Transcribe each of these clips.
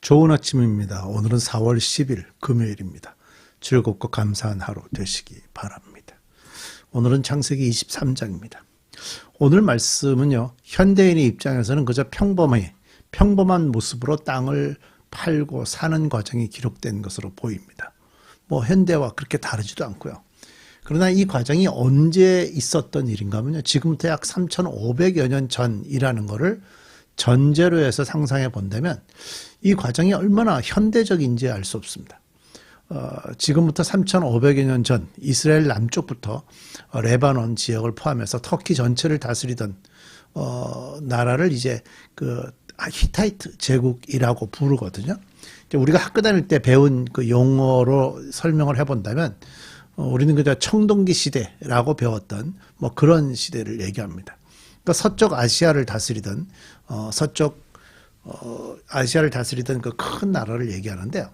좋은 아침입니다. 오늘은 4월 10일 금요일입니다. 즐겁고 감사한 하루 되시기 바랍니다. 오늘은 창세기 23장입니다. 오늘 말씀은요, 현대인의 입장에서는 그저 평범한 모습으로 땅을 팔고 사는 과정이 기록된 것으로 보입니다. 현대와 그렇게 다르지도 않고요. 그러나 이 과정이 언제 있었던 일인가 하면요, 지금부터 약 3,500여 년 전이라는 것을 전제로 해서 상상해 본다면 이 과정이 얼마나 현대적인지 알 수 없습니다. 지금부터 3,500여 년 전 이스라엘 남쪽부터 레바논 지역을 포함해서 터키 전체를 다스리던 나라를 이제 그 히타이트 제국이라고 부르거든요. 우리가 학교 다닐 때 배운 그 용어로 설명을 해본다면 우리는 그저 청동기 시대라고 배웠던 그런 시대를 얘기합니다. 그러니까 서쪽 아시아를 다스리던 그 큰 나라를 얘기하는데요.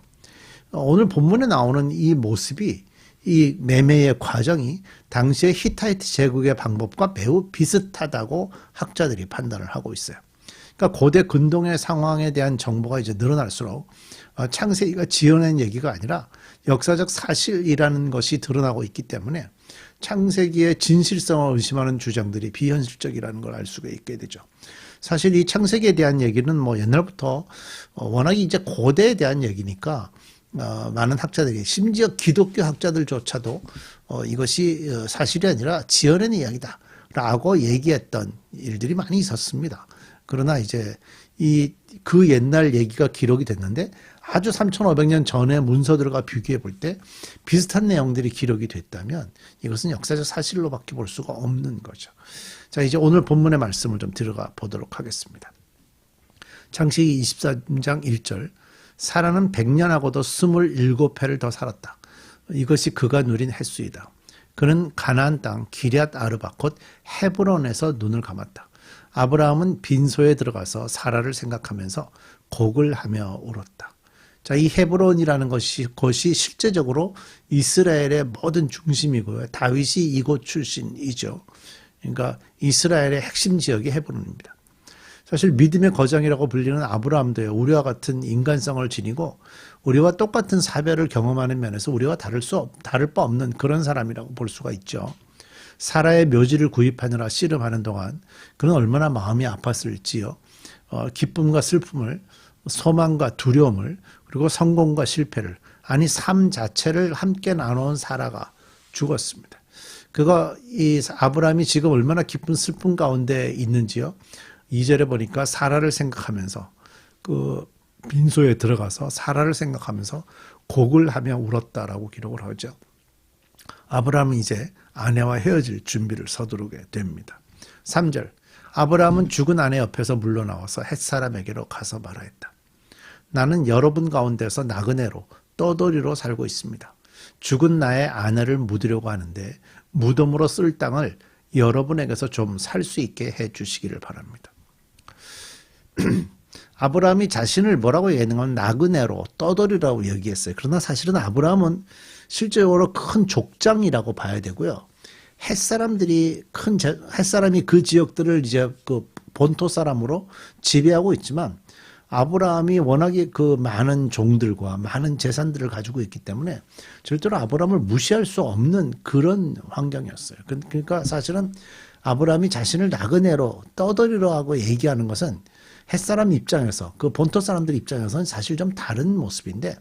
오늘 본문에 나오는 이 모습이, 이 매매의 과정이 당시의 히타이트 제국의 방법과 매우 비슷하다고 학자들이 판단을 하고 있어요. 그러니까 고대 근동의 상황에 대한 정보가 이제 늘어날수록 창세기가 지어낸 얘기가 아니라 역사적 사실이라는 것이 드러나고 있기 때문에 창세기의 진실성을 의심하는 주장들이 비현실적이라는 걸 알 수가 있게 되죠. 사실 이 창세기에 대한 얘기는 옛날부터 워낙 이제 고대에 대한 얘기니까 많은 학자들이, 심지어 기독교 학자들조차도 이것이 사실이 아니라 지어낸 이야기다라고 얘기했던 일들이 많이 있었습니다. 그러나 이제 그 옛날 얘기가 기록이 됐는데 아주 3,500년 전의 문서들과 비교해 볼 때 비슷한 내용들이 기록이 됐다면 이것은 역사적 사실로밖에 볼 수가 없는 거죠. 자, 이제 오늘 본문의 말씀을 좀 들어가 보도록 하겠습니다. 창세기 23장 1절. 사라는 100년하고도 27해를 더 살았다. 이것이 그가 누린 횟수이다. 그는 가나안 땅 기럇 아르바 곧 헤브론에서 눈을 감았다. 아브라함은 빈소에 들어가서 사라를 생각하면서 곡을 하며 울었다. 자, 이 헤브론이라는 것이 실제적으로 이스라엘의 모든 중심이고요. 다윗이 이곳 출신이죠. 그러니까 이스라엘의 핵심 지역이 헤브론입니다. 사실 믿음의 거장이라고 불리는 아브라함도요, 우리와 같은 인간성을 지니고 우리와 똑같은 사별을 경험하는 면에서 우리와 다를 바 없는 그런 사람이라고 볼 수가 있죠. 사라의 묘지를 구입하느라 씨름하는 동안 그는 얼마나 마음이 아팠을지요. 기쁨과 슬픔을, 소망과 두려움을, 그리고 성공과 실패를, 아니 삶 자체를 함께 나누는 사라가 죽었습니다. 이 아브라함이 지금 얼마나 기쁜 슬픔 가운데 있는지요. 2절에 보니까 사라를 생각하면서 그 빈소에 들어가서 사라를 생각하면서 곡을 하며 울었다라고 기록을 하죠. 아브라함은 이제 아내와 헤어질 준비를 서두르게 됩니다. 3절. 아브라함은 죽은 아내 옆에서 물러나와서 햇사람에게로 가서 말하였다. 나는 여러분 가운데서 나그네로 떠돌이로 살고 있습니다. 죽은 나의 아내를 묻으려고 하는데 무덤으로 쓸 땅을 여러분에게서 좀 살 수 있게 해 주시기를 바랍니다. 아브라함이 자신을 뭐라고 얘기하냐면 나그네로 떠돌이라고 얘기했어요. 그러나 사실은 아브라함은 실제적으로 큰 족장이라고 봐야 되고요. 햇사람이 그 지역들을 이제 그 본토 사람으로 지배하고 있지만 아브라함이 워낙에 그 많은 종들과 많은 재산들을 가지고 있기 때문에 절대로 아브라함을 무시할 수 없는 그런 환경이었어요. 그러니까 사실은 아브라함이 자신을 나그네로 떠돌이로 하고 얘기하는 것은 햇사람 입장에서, 그 본토 사람들 입장에서는 사실 좀 다른 모습인데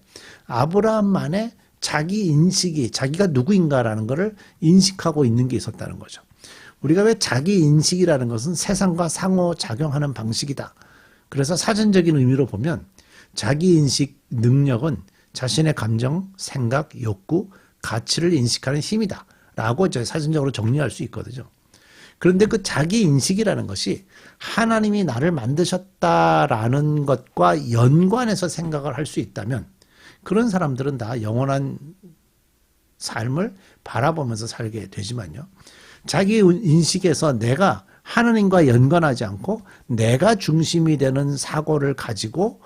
아브라함만의 자기 인식이, 자기가 누구인가라는 것을 인식하고 있는 게 있었다는 거죠. 우리가 왜 자기 인식이라는 것은 세상과 상호작용하는 방식이다. 그래서 사전적인 의미로 보면 자기 인식 능력은 자신의 감정, 생각, 욕구, 가치를 인식하는 힘이다 라고 이제 사전적으로 정리할 수 있거든요. 그런데 그 자기 인식이라는 것이 하나님이 나를 만드셨다라는 것과 연관해서 생각을 할 수 있다면 그런 사람들은 다 영원한 삶을 바라보면서 살게 되지만요. 자기 인식에서 내가 하나님과 연관하지 않고 내가 중심이 되는 사고를 가지고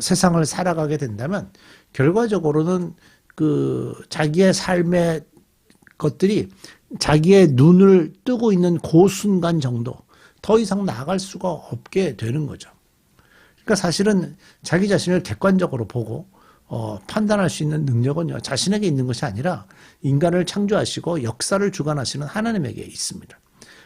세상을 살아가게 된다면 결과적으로는 그 자기의 삶의 것들이 자기의 눈을 뜨고 있는 그 순간 정도 더 이상 나아갈 수가 없게 되는 거죠. 그러니까 사실은 자기 자신을 객관적으로 보고 판단할 수 있는 능력은요, 자신에게 있는 것이 아니라 인간을 창조하시고 역사를 주관하시는 하나님에게 있습니다.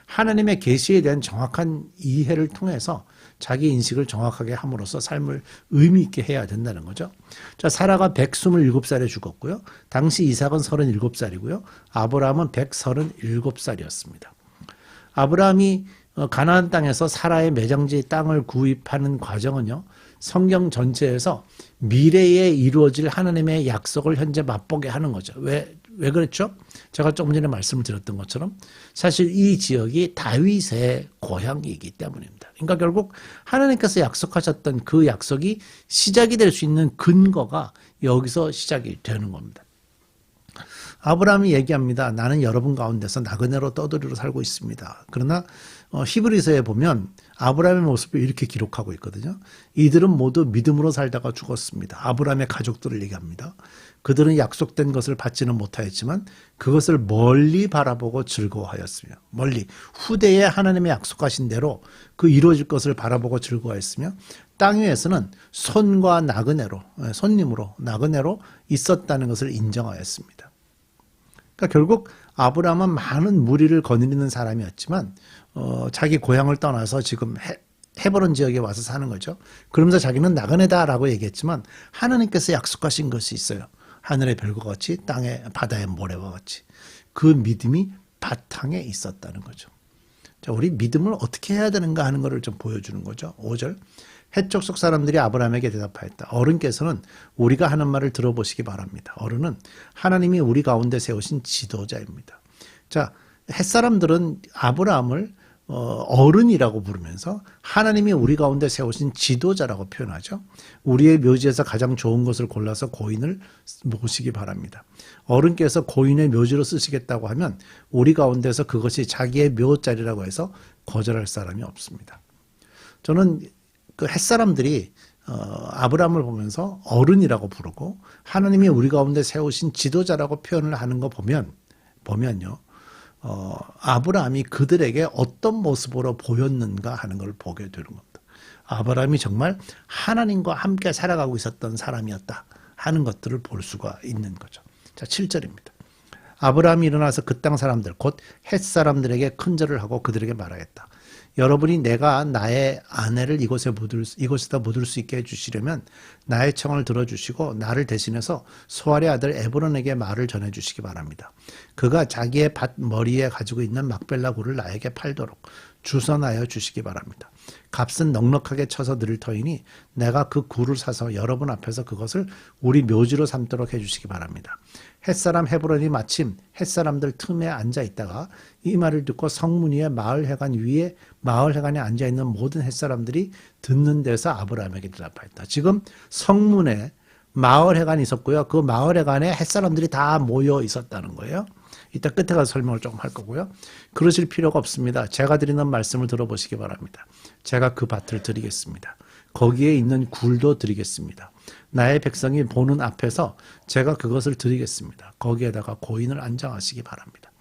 하나님의 계시에 대한 정확한 이해를 통해서 자기 인식을 정확하게 함으로써 삶을 의미 있게 해야 된다는 거죠. 자, 사라가 127살에 죽었고요. 당시 이삭은 37살이고요. 아브라함은 137살이었습니다. 아브라함이 가나안 땅에서 사라의 매장지 땅을 구입하는 과정은요, 성경 전체에서 미래에 이루어질 하나님의 약속을 현재 맛보게 하는 거죠. 왜 그랬죠? 제가 조금 전에 말씀을 드렸던 것처럼 사실 이 지역이 다윗의 고향이기 때문입니다. 그러니까 결국 하나님께서 약속하셨던 그 약속이 시작이 될 수 있는 근거가 여기서 시작이 되는 겁니다. 아브라함이 얘기합니다. 나는 여러분 가운데서 나그네로 떠돌이로 살고 있습니다. 그러나 히브리서에 보면 아브라함의 모습을 이렇게 기록하고 있거든요. 이들은 모두 믿음으로 살다가 죽었습니다. 아브라함의 가족들을 얘기합니다. 그들은 약속된 것을 받지는 못하였지만 그것을 멀리 바라보고 즐거워하였으며, 멀리 후대에 하나님의 약속하신 대로 그 이루어질 것을 바라보고 즐거워했으며, 땅 위에서는 손과 나그네로, 손님으로 나그네로 있었다는 것을 인정하였습니다. 그러니까 결국 아브라함은 많은 무리를 거느리는 사람이었지만 자기 고향을 떠나서 지금 헤브론 지역에 와서 사는 거죠. 그러면서 자기는 나그네다라고 얘기했지만 하나님께서 약속하신 것이 있어요. 하늘의 별과 같이 땅의 바다의 모래와 같이. 그 믿음이 바탕에 있었다는 거죠. 자, 우리 믿음을 어떻게 해야 되는가 하는 것을 좀 보여주는 거죠. 5절. 해쪽 속 사람들이 아브라함에게 대답하였다. 어른께서는 우리가 하는 말을 들어보시기 바랍니다. 어른은 하나님이 우리 가운데 세우신 지도자입니다. 자, 햇사람들은 아브라함을 어른이라고 부르면서 하나님이 우리 가운데 세우신 지도자라고 표현하죠. 우리의 묘지에서 가장 좋은 것을 골라서 고인을 모시기 바랍니다. 어른께서 고인의 묘지로 쓰시겠다고 하면 우리 가운데서 그것이 자기의 묘자리라고 해서 거절할 사람이 없습니다. 저는 그 햇사람들이 아브라함을 보면서 어른이라고 부르고 하나님이 우리 가운데 세우신 지도자라고 표현을 하는 거 보면요. 아브라함이 그들에게 어떤 모습으로 보였는가 하는 걸 보게 되는 겁니다. 아브라함이 정말 하나님과 함께 살아가고 있었던 사람이었다 하는 것들을 볼 수가 있는 거죠. 자, 7절입니다. 아브라함이 일어나서 그 땅 사람들 곧 헷 사람들에게 큰절을 하고 그들에게 말하였다. 여러분이 내가 나의 아내를 이곳에다 묻을 수 있게 해주시려면 나의 청을 들어주시고 나를 대신해서 소알의 아들 에브론에게 말을 전해주시기 바랍니다. 그가 자기의 밭 머리에 가지고 있는 막벨라 굴을 나에게 팔도록 주선하여 주시기 바랍니다. 값은 넉넉하게 쳐서 드릴 터이니 내가 그 굴을 사서 여러분 앞에서 그것을 우리 묘지로 삼도록 해주시기 바랍니다. 햇사람 헤브론이 마침 햇사람들 틈에 앉아 있다가 이 말을 듣고 성문 위에 마을회관에 앉아 있는 모든 햇사람들이 듣는 데서 아브라함에게 대답하였다. 지금 성문에 마을회관이 있었고요. 그 마을회관에 햇사람들이 다 모여 있었다는 거예요. 이따 끝에 가서 설명을 조금 할 거고요. 그러실 필요가 없습니다. 제가 드리는 말씀을 들어보시기 바랍니다. 제가 그 밭을 드리겠습니다. 거기에 있는 굴도 드리겠습니다. 나의 백성이 보는 앞에서 제가 그것을 드리겠습니다. 거기에다가 고인을 안장하시기 바랍니다.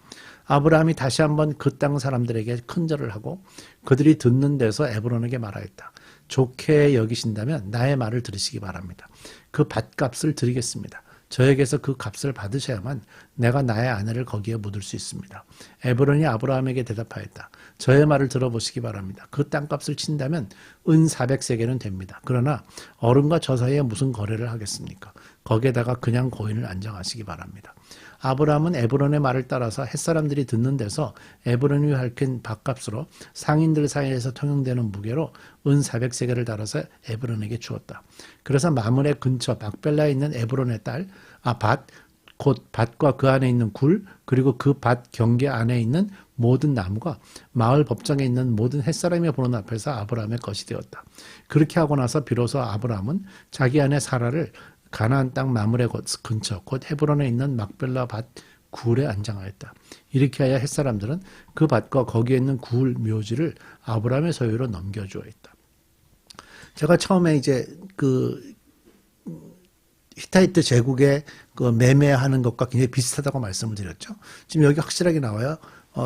아브라함이 다시 한번 그 땅 사람들에게 큰절을 하고 그들이 듣는 데서 에브론에게 말하였다. 좋게 여기신다면 나의 말을 들으시기 바랍니다. 그 밭값을 드리겠습니다. 저에게서 그 값을 받으셔야만 내가 나의 아내를 거기에 묻을 수 있습니다. 에브론이 아브라함에게 대답하였다. 저의 말을 들어보시기 바랍니다. 그 땅값을 친다면 은 400세겔은 됩니다. 그러나 어른과 저 사이에 무슨 거래를 하겠습니까? 거기에다가 그냥 고인을 안정하시기 바랍니다. 아브라함은 에브론의 말을 따라서 햇사람들이 듣는 데서 에브론이 밝힌 밭값으로 상인들 사이에서 통용되는 무게로 은 400세겔을 달아서 에브론에게 주었다. 그래서 마므레 근처 막벨라에 있는 에브론의 딸 곧 밭과 그 안에 있는 굴 그리고 그 밭 경계 안에 있는 모든 나무가 마을 법정에 있는 모든 햇사람이 보는 앞에서 아브라함의 것이 되었다. 그렇게 하고 나서 비로소 아브라함은 자기 아내 사라를 가나안 땅 마므레 근처 곧 헤브론에 있는 막벨라 밭 굴에 안장하였다. 이렇게 하여 햇사람들은 그 밭과 거기에 있는 굴 묘지를 아브라함의 소유로 넘겨주었다. 제가 처음에 이제 그 히타이트 제국의 그 매매하는 것과 굉장히 비슷하다고 말씀을 드렸죠. 지금 여기 확실하게 나와요.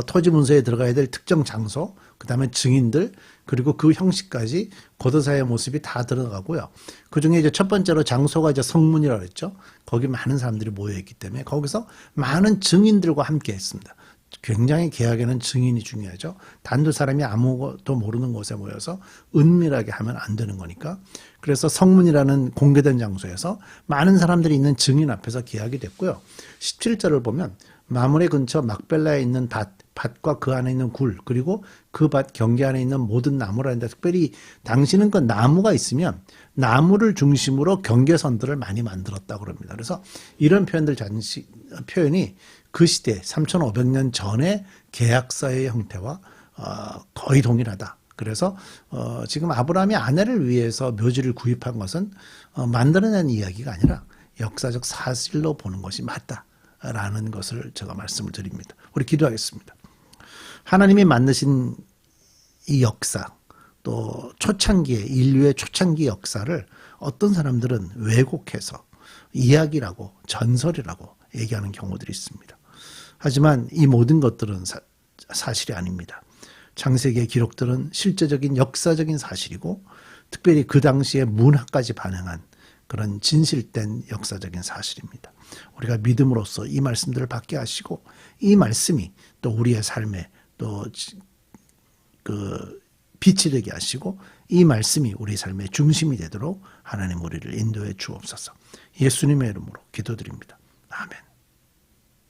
토지 문서에 들어가야 될 특정 장소, 그 다음에 증인들, 그리고 그 형식까지 고도사의 모습이 다 들어가고요. 그 중에 이제 첫 번째로 장소가 이제 성문이라고 그랬죠. 거기 많은 사람들이 모여있기 때문에 거기서 많은 증인들과 함께 했습니다. 굉장히 개혁에는 증인이 중요하죠. 단두 사람이 아무것도 모르는 곳에 모여서 은밀하게 하면 안 되는 거니까. 그래서 성문이라는 공개된 장소에서 많은 사람들이 있는 증인 앞에서 계약이 됐고요. 17절을 보면 마므레 근처 막벨라에 있는 밭과 그 안에 있는 굴, 그리고 그 밭 경계 안에 있는 모든 나무라는데, 특별히 당시는 그 나무가 있으면 나무를 중심으로 경계선들을 많이 만들었다고 합니다. 그래서 이런 표현이 그 시대 3,500년 전의 계약서의 형태와 거의 동일하다. 그래서 지금 아브라함이 아내를 위해서 묘지를 구입한 것은 만들어낸 이야기가 아니라 역사적 사실로 보는 것이 맞다라는 것을 제가 말씀을 드립니다. 우리 기도하겠습니다. 하나님이 만드신 이 역사, 또 초창기의 인류의 초창기 역사를 어떤 사람들은 왜곡해서 이야기라고 전설이라고 얘기하는 경우들이 있습니다. 하지만 이 모든 것들은 사실이 아닙니다. 창세기의 기록들은 실제적인 역사적인 사실이고, 특별히 그 당시에 문화까지 반영한 그런 진실된 역사적인 사실입니다. 우리가 믿음으로써 이 말씀들을 받게 하시고, 이 말씀이 또 우리의 삶에 또 빛이 되게 하시고, 이 말씀이 우리 삶의 중심이 되도록 하나님 우리를 인도해 주옵소서. 예수님의 이름으로 기도드립니다. 아멘.